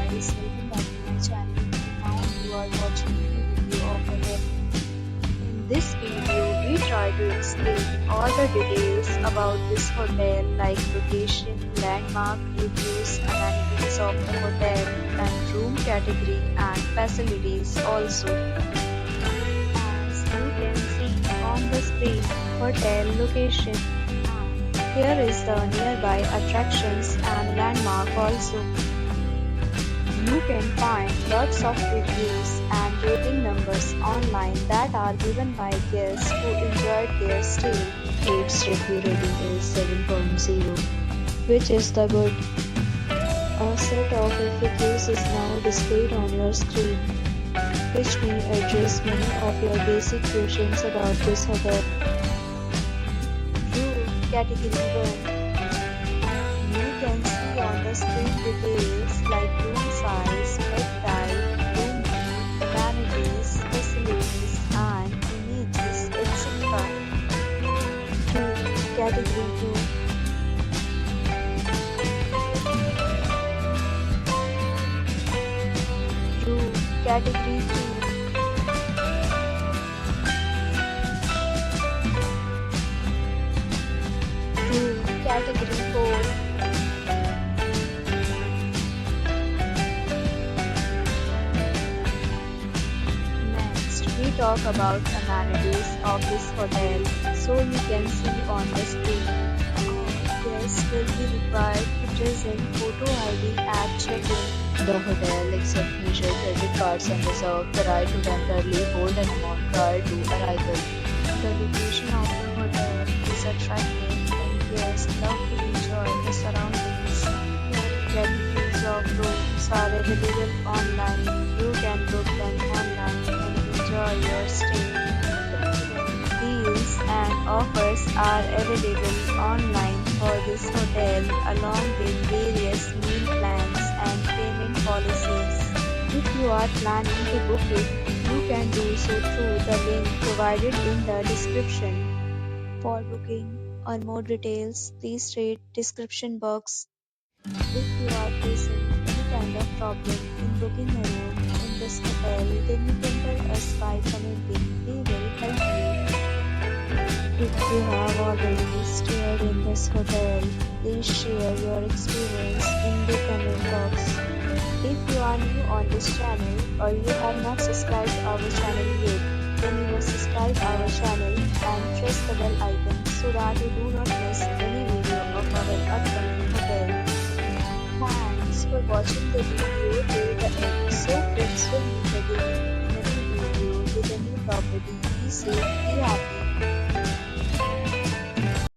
guys, welcome back to my channel. Now you are watching the video of a web. In this video, we try to explain all the details about this hotel like location, landmark, reviews, amenities of the hotel, and room category and facilities also. As you can see on the screen, hotel location. Here is the nearby attractions and landmark also. You can find lots of reviews and rating numbers online that are given by guests who enjoyed their stay. Its review rating is 7.0, which is the good. A set of FAQs is now displayed on your screen, which may address many of your basic questions about this hotel. Category 1. You can see on the screen details like room size, bed type, room view, amenities, facilities, and images, etc. 2. Category 2. Category 2. Category 4. Next, we talk about amenities of this hotel. So you can see on the screen. Guests will be required to present photo ID at check-in. The hotel accepts major credit cards and reserves the right to temporarily hold an amount prior to arrival. The location of the hotel is attractive. Guests love to enjoy the surroundings. Categories of rooms are available online. You can book them online and enjoy your stay. Deals and offers are available online for this hotel along with various meal plans and payment policies. If you are planning to book it, you can do so through the link provided in the description. For booking or more details, please read description box. If you are facing any kind of problem in booking a room in this hotel, then you can tell us by commenting. We will help you. If you have already stayed in this hotel, please share your experience in the comment box. If you are new on this channel or you have not subscribed our channel yet, then you must subscribe our channel and press the bell icon so that you do not miss any video of our upcoming hotel. Thanks for watching the video till the end. So friends will meet again in a new video with a new property. Be safe, be happy.